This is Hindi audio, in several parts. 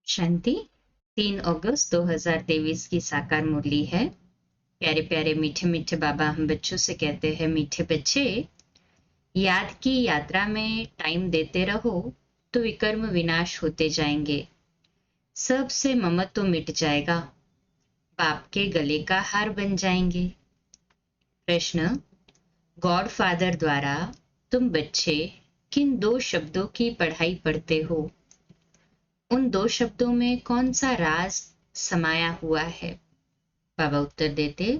शांति 3 अगस्त 2023 की साकार मुरली है। प्यारे प्यारे मीठे मीठे बाबा हम बच्चों से कहते हैं, मीठे बच्चे, याद की यात्रा में टाइम देते रहो तो विकर्म विनाश होते जाएंगे। सबसे ममत्व मिट जाएगा, बाप के गले का हार बन जाएंगे। प्रश्न, गॉड फादर द्वारा तुम बच्चे किन 2 शब्दों की पढ़ाई पढ़ते हो? उन 2 शब्दों में कौन सा राज समाया हुआ है? बाबा उत्तर देते,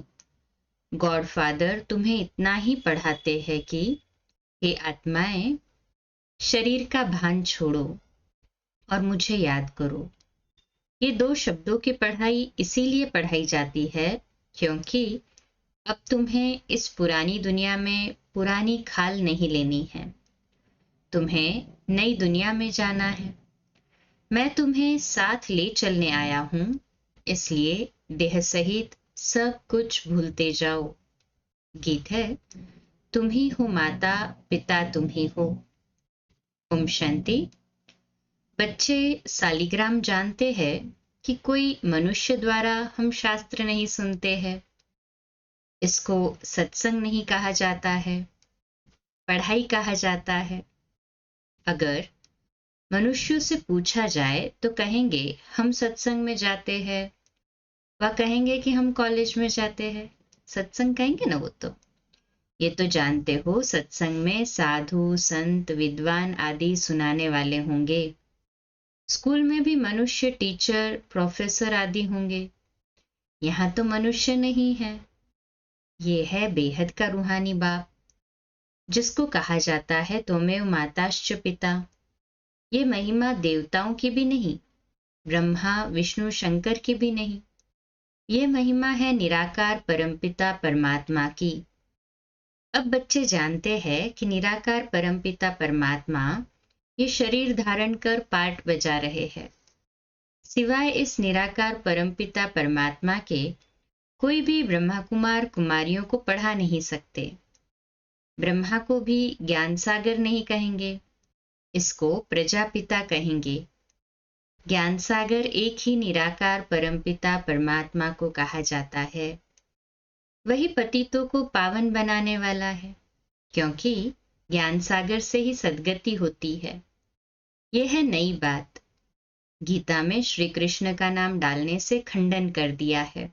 गॉड फादर तुम्हें इतना ही पढ़ाते हैं कि हे आत्माएं, शरीर का भान छोड़ो और मुझे याद करो। ये 2 शब्दों की पढ़ाई इसीलिए पढ़ाई जाती है क्योंकि अब तुम्हें इस पुरानी दुनिया में पुरानी खाल नहीं लेनी है, तुम्हें नई दुनिया में जाना है। मैं तुम्हें साथ ले चलने आया हूं, इसलिए देह सहित सब कुछ भूलते जाओ। गीत है, तुम ही हो माता पिता तुम ही हो। ओम शांति। बच्चे सालिग्राम जानते हैं कि कोई मनुष्य द्वारा हम शास्त्र नहीं सुनते हैं। इसको सत्संग नहीं कहा जाता है, पढ़ाई कहा जाता है। अगर मनुष्यों से पूछा जाए तो कहेंगे हम सत्संग में जाते हैं, वह कहेंगे कि हम कॉलेज में जाते हैं। सत्संग कहेंगे ना वो तो। ये तो जानते हो, सत्संग में साधु संत विद्वान आदि सुनाने वाले होंगे। स्कूल में भी मनुष्य टीचर प्रोफेसर आदि होंगे। यहाँ तो मनुष्य नहीं है, ये है बेहद का रूहानी बाप, जिसको कहा जाता है त्वमेव माताश्च पिता। ये महिमा देवताओं की भी नहीं, ब्रह्मा विष्णु शंकर की भी नहीं। ये महिमा है निराकार परमपिता परमात्मा की। अब बच्चे जानते हैं कि निराकार परमपिता परमात्मा ये शरीर धारण कर पाठ बजा रहे हैं। सिवाय इस निराकार परमपिता परमात्मा के कोई भी ब्रह्मा कुमार कुमारियों को पढ़ा नहीं सकते। ब्रह्मा को भी ज्ञान सागर नहीं कहेंगे, इसको प्रजापिता कहेंगे। ज्ञान सागर एक ही निराकार परमपिता परमात्मा को कहा जाता है। वही पतितों को पावन बनाने वाला है, क्योंकि ज्ञान सागर से ही सद्गति होती है। यह है नई बात। गीता में श्री कृष्ण का नाम डालने से खंडन कर दिया है।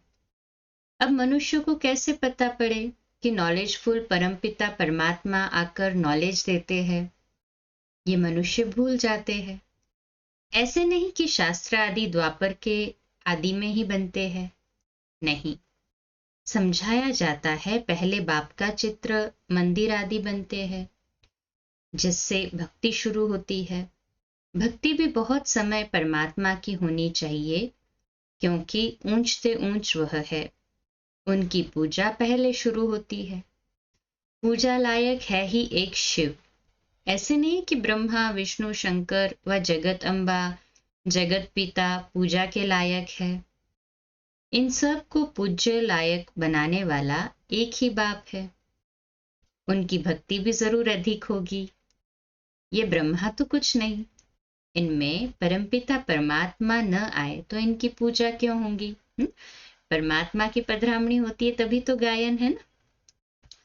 अब मनुष्य को कैसे पता पड़े कि नॉलेजफुल परमपिता परमात्मा आकर नॉलेज देते हैं? ये मनुष्य भूल जाते हैं। ऐसे नहीं कि शास्त्र आदि द्वापर के आदि में ही बनते हैं, नहीं। समझाया जाता है पहले बाप का चित्र मंदिर आदि बनते हैं, जिससे भक्ति शुरू होती है। भक्ति भी बहुत समय परमात्मा की होनी चाहिए, क्योंकि ऊंच से ऊंच वह है। उनकी पूजा पहले शुरू होती है। पूजा लायक है ही एक शिव। ऐसे नहीं कि ब्रह्मा विष्णु शंकर व जगत अम्बा जगत पिता पूजा के लायक है। इन सब को पूज्य लायक बनाने वाला एक ही बाप है। उनकी भक्ति भी जरूर अधिक होगी। ये ब्रह्मा तो कुछ नहीं, इनमें परमपिता परमात्मा न आए तो इनकी पूजा क्यों होगी? परमात्मा की पधरामणी होती है तभी तो गायन है ना।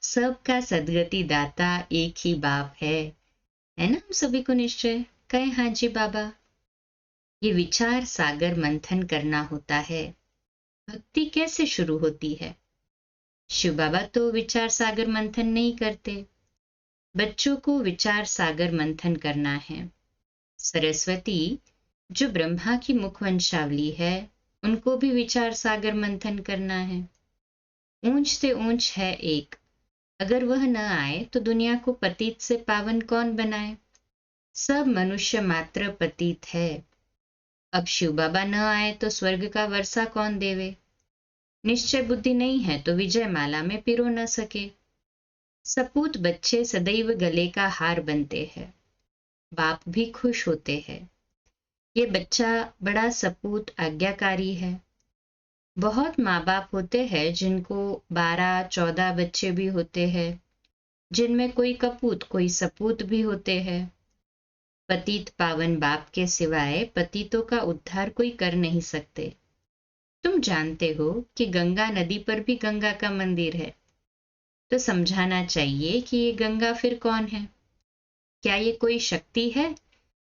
सबका सदगति दाता एक ही बाप है ना? हम सभी को निश्चय कहे हाँ जी बाबा। ये विचार सागर मंथन करना होता है। भक्ति कैसे शुरू होती है? शिव बाबा तो विचार सागर मंथन नहीं करते, बच्चों को विचार सागर मंथन करना है। सरस्वती जो ब्रह्मा की मुखवंशावली है, उनको भी विचार सागर मंथन करना है। ऊंच से ऊंच है एक, अगर वह न आए तो दुनिया को पतित से पावन कौन बनाए? सब मनुष्य मात्र पतित है। अब शिव बाबा न आए तो स्वर्ग का वर्षा कौन देवे? निश्चय बुद्धि नहीं है तो विजय माला में पिरो न सके। सपूत बच्चे सदैव गले का हार बनते हैं, बाप भी खुश होते हैं। ये बच्चा बड़ा सपूत आज्ञाकारी है। बहुत माँ बाप होते हैं जिनको 12-14 बच्चे भी होते हैं, जिनमें कोई कपूत कोई सपूत भी होते हैं। पतित पावन बाप के सिवाय पतितों का उद्धार कोई कर नहीं सकते। तुम जानते हो कि गंगा नदी पर भी गंगा का मंदिर है, तो समझाना चाहिए कि ये गंगा फिर कौन है? क्या ये कोई शक्ति है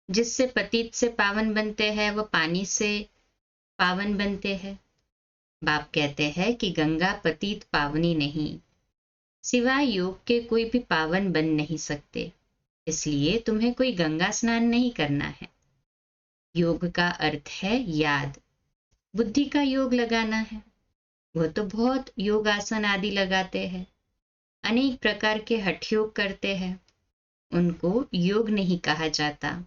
जिससे पतित से पावन बनते हैं, वो पानी से पावन बनते हैं? बाप कहते हैं कि गंगा पतित पावनी नहीं, सिवाय योग के कोई भी पावन बन नहीं सकते। इसलिए तुम्हें कोई गंगा स्नान नहीं करना है। योग का अर्थ है याद, बुद्धि का योग लगाना है। वह तो बहुत योग आसन आदि लगाते हैं, अनेक प्रकार के हठ योग करते हैं, उनको योग नहीं कहा जाता।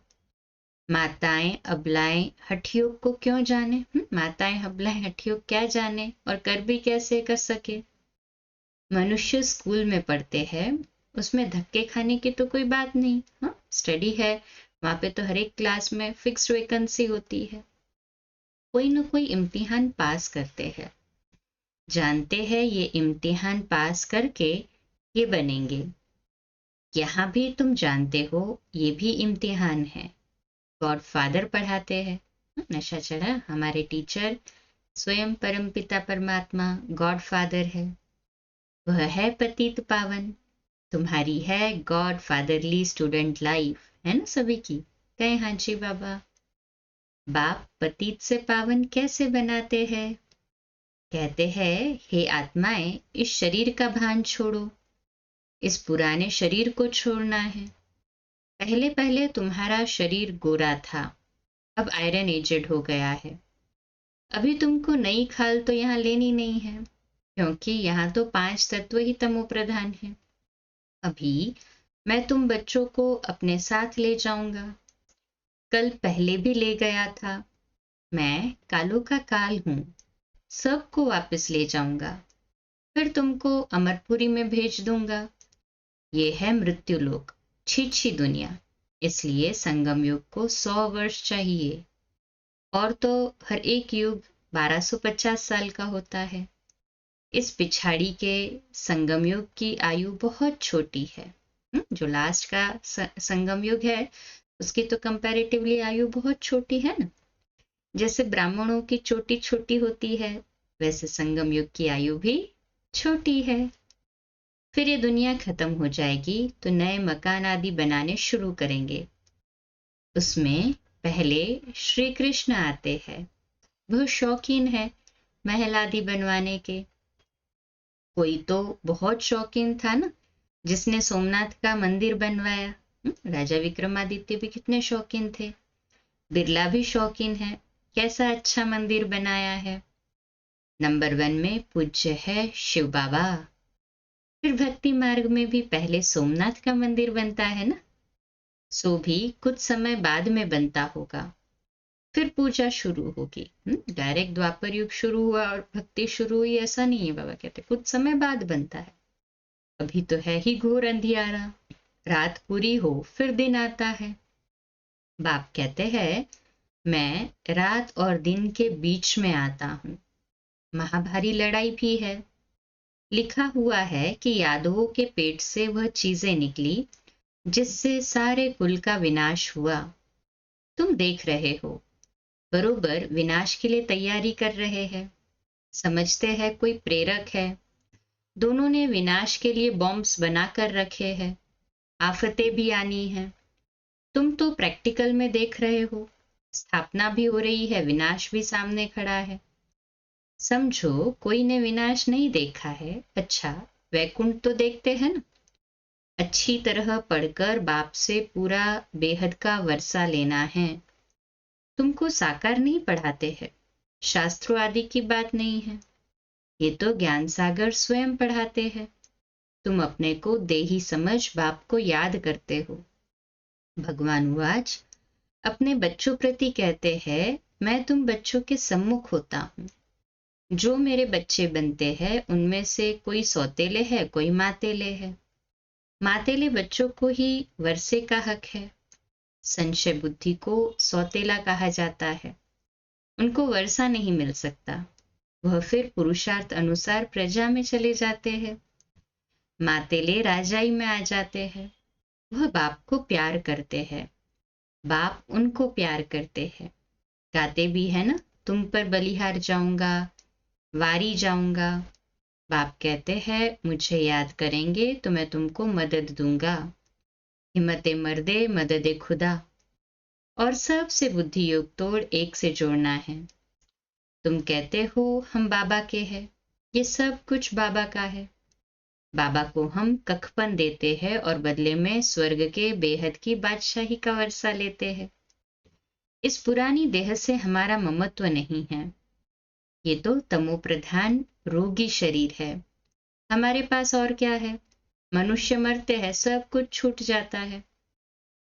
माताएं अबलाएं हठ योग को क्यों जाने? माताएं अबलाएं हठ योग क्या जाने और कर भी कैसे कर सके? मनुष्य स्कूल में पढ़ते हैं, उसमें धक्के खाने की तो कोई बात नहीं। हाँ, स्टडी है, वहां पे तो हर एक क्लास में फिक्स्ड वैकेंसी होती है। कोई ना कोई इम्तिहान पास करते हैं, जानते हैं ये इम्तिहान पास करके ये बनेंगे। यहाँ भी तुम जानते हो ये भी इम्तिहान है। गॉड फादर पढ़ाते हैं, नशा चढ़ा, हमारे टीचर स्वयं परमपिता परमात्मा गॉड फादर है। वह है पतित पावन। तुम्हारी है गॉड फादरली स्टूडेंट लाइफ, है ना सभी की? कहे हाँ जी बाबा। बाप पतित से पावन कैसे बनाते हैं? कहते हैं, हे आत्माएं, इस शरीर का भान छोड़ो, इस पुराने शरीर को छोड़ना है। पहले पहले तुम्हारा शरीर गोरा था, अब आयरन एजेड हो गया है। अभी तुमको नई खाल तो यहाँ लेनी नहीं है, क्योंकि यहाँ तो 5 तत्व ही तमो प्रधान है। अभी मैं तुम बच्चों को अपने साथ ले जाऊंगा। कल पहले भी ले गया था। मैं कालों का काल हूं, सबको वापस ले जाऊंगा, फिर तुमको अमरपुरी में भेज दूंगा। ये है मृत्यु लोक, छी दुनिया। इसलिए संगम युग को 100 वर्ष चाहिए, और तो हर एक युग 1250 साल का होता है। इस पिछाड़ी के संगम युग की आयु बहुत छोटी है। जो लास्ट का संगम युग है उसकी तो कंपैरेटिवली आयु बहुत छोटी है ना। जैसे ब्राह्मणों की चोटी छोटी होती है, वैसे संगम युग की आयु भी छोटी है। फिर ये दुनिया खत्म हो जाएगी तो नए मकान आदि बनाने शुरू करेंगे। उसमें पहले श्री कृष्ण आते हैं। वह शौकीन है महल आदि बनवाने के। कोई तो बहुत शौकीन था ना, जिसने सोमनाथ का मंदिर बनवाया। राजा विक्रमादित्य भी कितने शौकीन थे। बिरला भी शौकीन है, कैसा अच्छा मंदिर बनाया है। नंबर 1 में पूज्य है शिव बाबा। फिर भक्ति मार्ग में भी पहले सोमनाथ का मंदिर बनता है ना, सो भी कुछ समय बाद में बनता होगा। फिर पूजा शुरू होगी। डायरेक्ट द्वापर युग शुरू हुआ और भक्ति शुरू हुई ऐसा नहीं है, बाबा कहते कुछ समय बाद बनता है। अभी तो है ही घोर अंधियारा, रात पूरी हो फिर दिन आता है। बाप कहते हैं, मैं रात और दिन के बीच में आता हूँ। महाभारी लड़ाई भी है। लिखा हुआ है कि यादवों के पेट से वह चीजें निकली जिससे सारे कुल का विनाश हुआ। तुम देख रहे हो, बरोबर विनाश के लिए तैयारी कर रहे हैं। समझते हैं कोई प्रेरक है। दोनों ने विनाश के लिए बॉम्ब्स बनाकर रखे हैं। आफतें भी आनी हैं। तुम तो प्रैक्टिकल में देख रहे हो, स्थापना भी हो रही है, विनाश भी सामने खड़ा है। समझो कोई ने विनाश नहीं देखा है। अच्छा, वैकुंठ तो देखते हैं ना। अच्छी तरह पढ़कर बाप से पूरा बेहद का वर्षा लेना है। तुमको साकार नहीं पढ़ाते हैं, शास्त्रों आदि की बात नहीं है, ये तो ज्ञान सागर स्वयं पढ़ाते हैं। तुम अपने को देही समझ बाप को याद करते हो। भगवान वाच अपने बच्चों प्रति कहते हैं, मैं तुम बच्चों के सम्मुख होता हूँ। जो मेरे बच्चे बनते हैं उनमें से कोई सौतेले है, कोई मातेले है। मातेले बच्चों को ही वर्षे का हक है। संशय बुद्धि को सौतेला कहा जाता है, उनको वर्षा नहीं मिल सकता। वह फिर पुरुषार्थ अनुसार प्रजा में चले जाते हैं। मातेले राजाई में आ जाते हैं। वह बाप को प्यार करते हैं, बाप उनको प्यार करते हैं, गाते भी है ना, तुम पर बलिहार जाऊंगा, वारी जाऊंगा। बाप कहते हैं मुझे याद करेंगे तो मैं तुमको मदद दूंगा, हिम्मते मर्दे मददे खुदा। और सबसे बुद्धि योग तोड़ एक से जोड़ना है। तुम कहते हो हम बाबा के हैं, ये सब कुछ बाबा का है। बाबा को हम कखपन देते हैं और बदले में स्वर्ग के बेहद की बादशाही का वर्षा लेते हैं। इस पुरानी देह से हमारा ममत्व नहीं है, ये तो तमो प्रधान रोगी शरीर है। हमारे पास और क्या है? मनुष्य मरते हैं, सब कुछ छूट जाता है,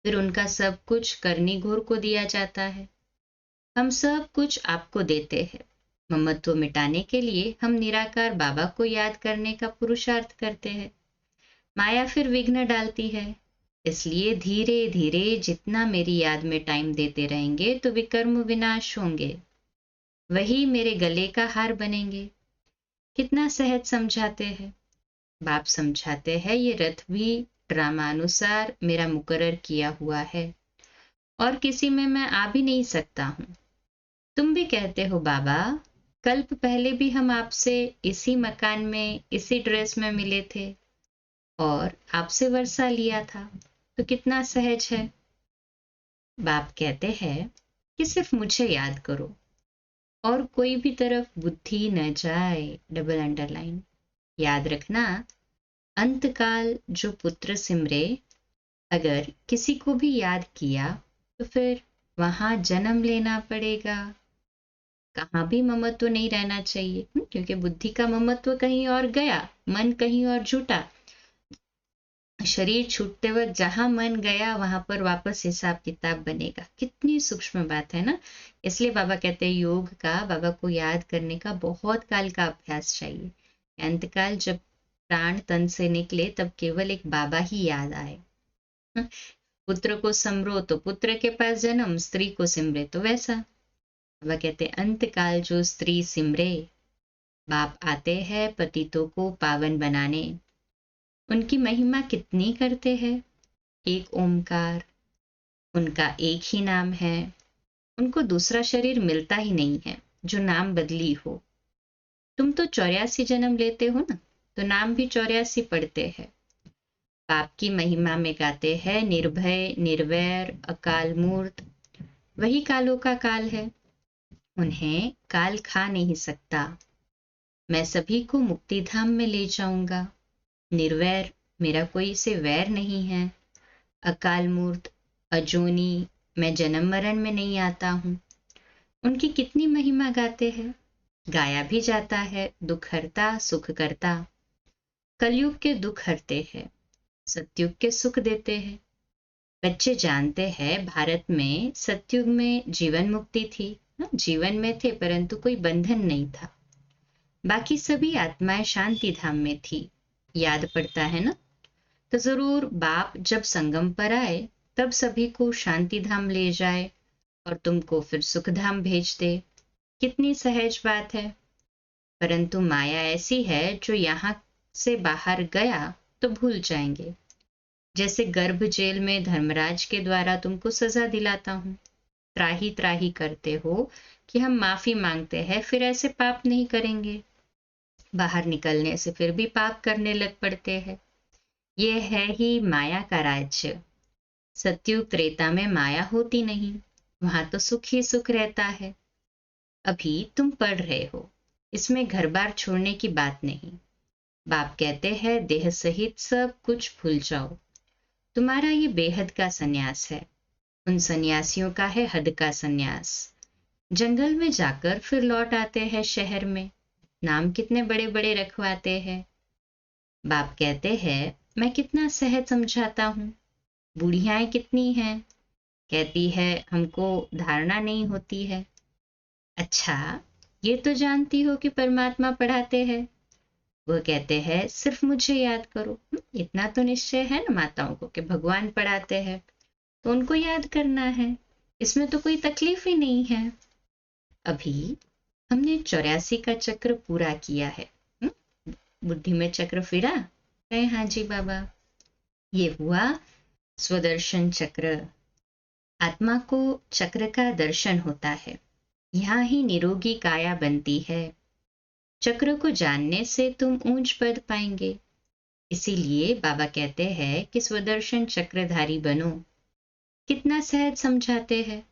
फिर उनका सब कुछ करनी घोर को दिया जाता है। हम सब कुछ आपको देते हैं। ममत्व मिटाने के लिए हम निराकार बाबा को याद करने का पुरुषार्थ करते हैं। माया फिर विघ्न डालती है, इसलिए धीरे धीरे जितना मेरी याद में टाइम देते रहेंगे तो विकर्म विनाश होंगे, वही मेरे गले का हार बनेंगे। कितना सहज समझाते हैं। बाप समझाते हैं ये रथ भी ड्रामानुसार मेरा मुकर्रर किया हुआ है और किसी में मैं आ भी नहीं सकता हूँ। तुम भी कहते हो बाबा, कल्प पहले भी हम आपसे इसी मकान में इसी ड्रेस में मिले थे और आपसे वर्षा लिया था, तो कितना सहज है। बाप कहते हैं कि सिर्फ मुझे याद करो और कोई भी तरफ बुद्धि न जाए। Double underline. याद रखना, अंतकाल जो पुत्र सिमरे, अगर किसी को भी याद किया तो फिर वहां जन्म लेना पड़ेगा। कहाँ भी ममत्व नहीं रहना चाहिए, क्योंकि बुद्धि का ममत्व कहीं और गया, मन कहीं और जुटा। शरीर छूटते वक्त जहां मन गया वहां पर वापस हिसाब किताब बनेगा। कितनी सूक्ष्म बात है ना। इसलिए बाबा कहते हैं योग का, बाबा को याद करने का बहुत काल का अभ्यास चाहिए। अंतकाल जब प्राण तन से निकले तब केवल एक बाबा ही याद आए। पुत्र को समरो तो पुत्र के पास जन्म, स्त्री को सिमरे तो वैसा। बाबा कहते अंतकाल जो स्त्री सिमरे, बाप आते हैं पतितों को पावन बनाने। उनकी महिमा कितनी करते हैं। एक ओमकार, उनका एक ही नाम है। उनको दूसरा शरीर मिलता ही नहीं है जो नाम बदली हो। तुम तो 84 जन्म लेते हो ना, तो नाम भी 84 पढ़ते हैं। बाप की महिमा में गाते हैं निर्भय निर्वैर अकाल मूर्त। वही कालों का काल है, उन्हें काल खा नहीं सकता। मैं सभी को मुक्ति धाम में ले जाऊंगा। निर्वैर, मेरा कोई से वैर नहीं है। अकाल मूर्त, अजोनी, मैं जन्म मरण में नहीं आता हूँ। उनकी कितनी महिमा गाते हैं। गाया भी जाता है दुख हरता सुख करता। कलयुग के दुख हरते हैं, सतयुग के सुख देते हैं। बच्चे जानते हैं भारत में सतयुग में जीवन मुक्ति थी। जीवन में थे परंतु कोई बंधन नहीं था। बाकी सभी आत्माएं शांति धाम में थी। याद पड़ता है ना। तो जरूर बाप जब संगम पर आए तब सभी को शांति धाम ले जाए और तुमको फिर सुख धाम भेज दे। कितनी सहज बात है। परंतु माया ऐसी है जो यहाँ से बाहर गया तो भूल जाएंगे। जैसे गर्भ जेल में धर्मराज के द्वारा तुमको सजा दिलाता हूँ, त्राही त्राही करते हो कि हम माफी मांगते हैं, फिर ऐसे पाप नहीं करेंगे। बाहर निकलने से फिर भी पाप करने लग पड़ते हैं। ये है ही माया का राज्य। सतयुग त्रेता में माया होती नहीं, वहां तो सुख ही सुख रहता है। अभी तुम पढ़ रहे हो, इसमें घर बार छोड़ने की बात नहीं। बाप कहते हैं देह सहित सब कुछ भूल जाओ। तुम्हारा ये बेहद का सन्यास है। उन सन्यासियों का है हद का सन्यास। जंगल में जाकर फिर लौट आते हैं शहर में। नाम कितने बड़े बड़े रखवाते हैं। बाप कहते हैं मैं कितना सहज समझाता हूँ। बूढ़ियाएं कितनी हैं, कहती है हमको धारणा नहीं होती है। अच्छा, ये तो जानती हो कि परमात्मा पढ़ाते हैं। वो कहते हैं सिर्फ मुझे याद करो। इतना तो निश्चय है ना माताओं को कि भगवान पढ़ाते हैं तो उनको याद करना है, इसमें तो कोई तकलीफ ही नहीं है। अभी हमने 84 का चक्र पूरा किया है। बुद्धि में चक्र फिरा है। हाँ जी बाबा, ये हुआ स्वदर्शन चक्र। आत्मा को चक्र का दर्शन होता है, यहाँ ही निरोगी काया बनती है। चक्र को जानने से तुम ऊंच पद पाएंगे। इसीलिए बाबा कहते हैं कि स्वदर्शन चक्रधारी बनो। कितना सहज समझाते हैं,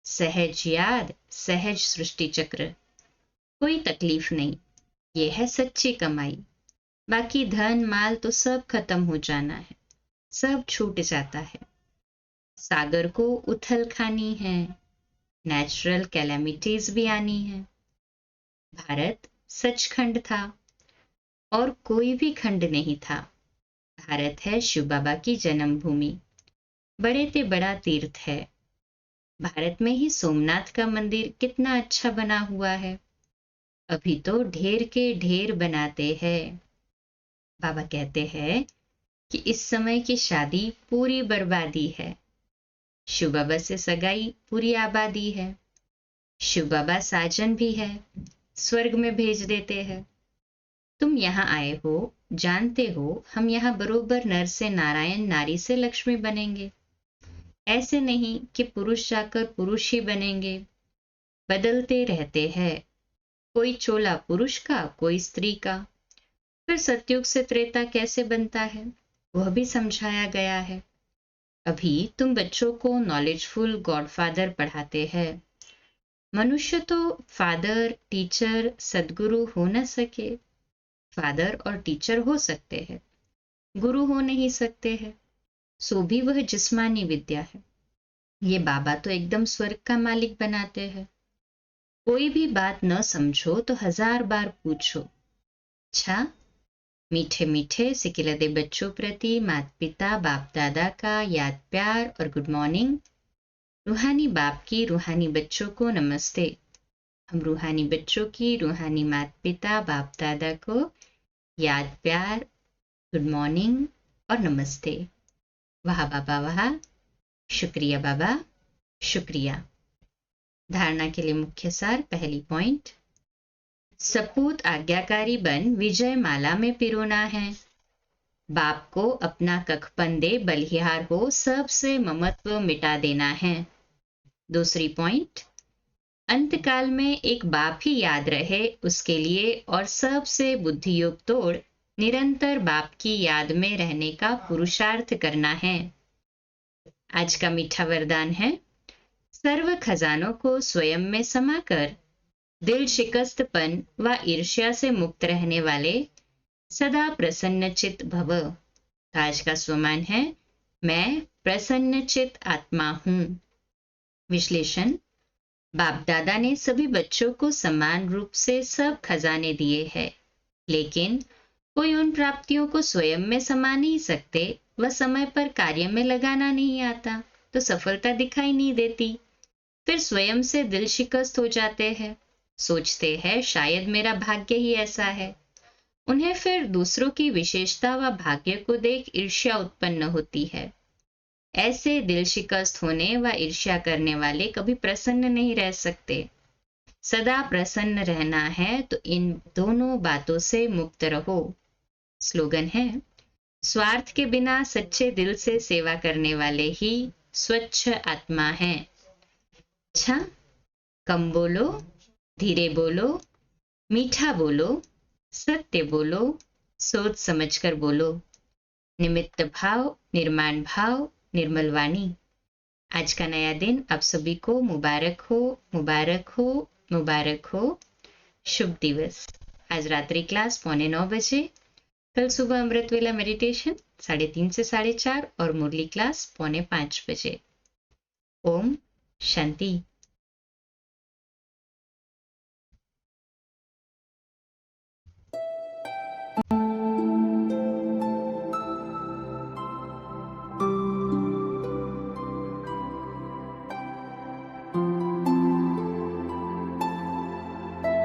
सहज याद, सहज सृष्टि चक्र, कोई तकलीफ नहीं। ये है सच्ची कमाई। बाकी धन माल तो सब खत्म हो जाना है, सब छूट जाता है। सागर को उथल खानी है, नेचुरल कैलेमिटीज भी आनी है। भारत सचखंड था और कोई भी खंड नहीं था। भारत है शिव बाबा की जन्मभूमि, बड़े ते बड़ा तीर्थ है। भारत में ही सोमनाथ का मंदिर कितना अच्छा बना हुआ है। अभी तो ढेर के ढेर बनाते हैं। बाबा कहते हैं कि इस समय की शादी पूरी बर्बादी है। शिव बाबा से सगाई पूरी आबादी है। शिव बाबा साजन भी है, स्वर्ग में भेज देते हैं। तुम यहाँ आए हो, जानते हो हम यहाँ बरोबर नर से नारायण, नारी से लक्ष्मी बनेंगे। ऐसे नहीं कि पुरुष जाकर पुरुष ही बनेंगे, बदलते रहते हैं। कोई चोला पुरुष का, कोई स्त्री का। फिर सतयुग से त्रेता कैसे बनता है, वह भी समझाया गया है। अभी तुम बच्चों को नॉलेजफुल गॉडफादर पढ़ाते हैं। मनुष्य तो फादर, टीचर, सदगुरु हो न सके। फादर और टीचर हो सकते हैं, गुरु हो नहीं सकते हैं। सो भी वह जिस्मानी विद्या है। ये बाबा तो एकदम स्वर्ग का मालिक बनाते हैं। कोई भी बात न समझो तो 1000 बार पूछो। अच्छा, मीठे मीठे सिकिलदे बच्चों प्रति माता पिता बाप दादा का याद, प्यार और गुड मॉर्निंग। रूहानी बाप की रूहानी बच्चों को नमस्ते। हम रूहानी बच्चों की रूहानी माता पिता बाप दादा को याद, प्यार, गुड मॉर्निंग और नमस्ते। वाह बाबा वाह, शुक्रिया बाबा, शुक्रिया। धारणा के लिए मुख्य सार। पहली पॉइंट, सपूत आज्ञाकारी बन विजय माला में पिरोना है। बाप को अपना कखपंदे बलिहार हो सबसे ममत्व मिटा देना है। दूसरी पॉइंट, अंतकाल में एक बाप ही याद रहे उसके लिए और सबसे बुद्धियोग तोड़ निरंतर बाप की याद में रहने का पुरुषार्थ करना है। आज का मीठा वरदान है, सर्व खजानों को स्वयं में समाकर दिल शिकस्तपन व ईर्ष्या से मुक्त रहने वाले सदा प्रसन्नचित भव। आज का स्वमान है, मैं प्रसन्नचित आत्मा हूं। विश्लेषण, बाप दादा ने सभी बच्चों को समान रूप से सब खजाने दिए हैं, लेकिन कोई उन प्राप्तियों को स्वयं में समा नहीं सकते। वह समय पर कार्य में लगाना नहीं आता तो सफलता दिखाई नहीं देती। फिर स्वयं से दिल शिकस्त हो जाते हैं, सोचते हैं शायद मेरा भाग्य ही ऐसा है। उन्हें फिर दूसरों की विशेषता व भाग्य को देख ईर्ष्या उत्पन्न होती है। ऐसे दिल शिकस्त होने व ईर्ष्या करने वाले कभी प्रसन्न नहीं रह सकते। सदा प्रसन्न रहना है तो इन दोनों बातों से मुक्त रहो। स्लोगन है, स्वार्थ के बिना सच्चे दिल से सेवा करने वाले ही स्वच्छ आत्मा हैं। अच्छा, कम बोलो, धीरे बोलो, मीठा बोलो, सत्य बोलो, सोच समझकर बोलो। निमित्त भाव, निर्माण भाव, निर्मल वाणी। आज का नया दिन आप सभी को मुबारक हो, मुबारक हो, मुबारक हो। शुभ दिवस। आज रात्रि क्लास 8:45 बजे, कल सुबह अमृत वेला मेडिटेशन 3:30 से 4:30 और मुरली क्लास 4:45 बजे। ओम शांति।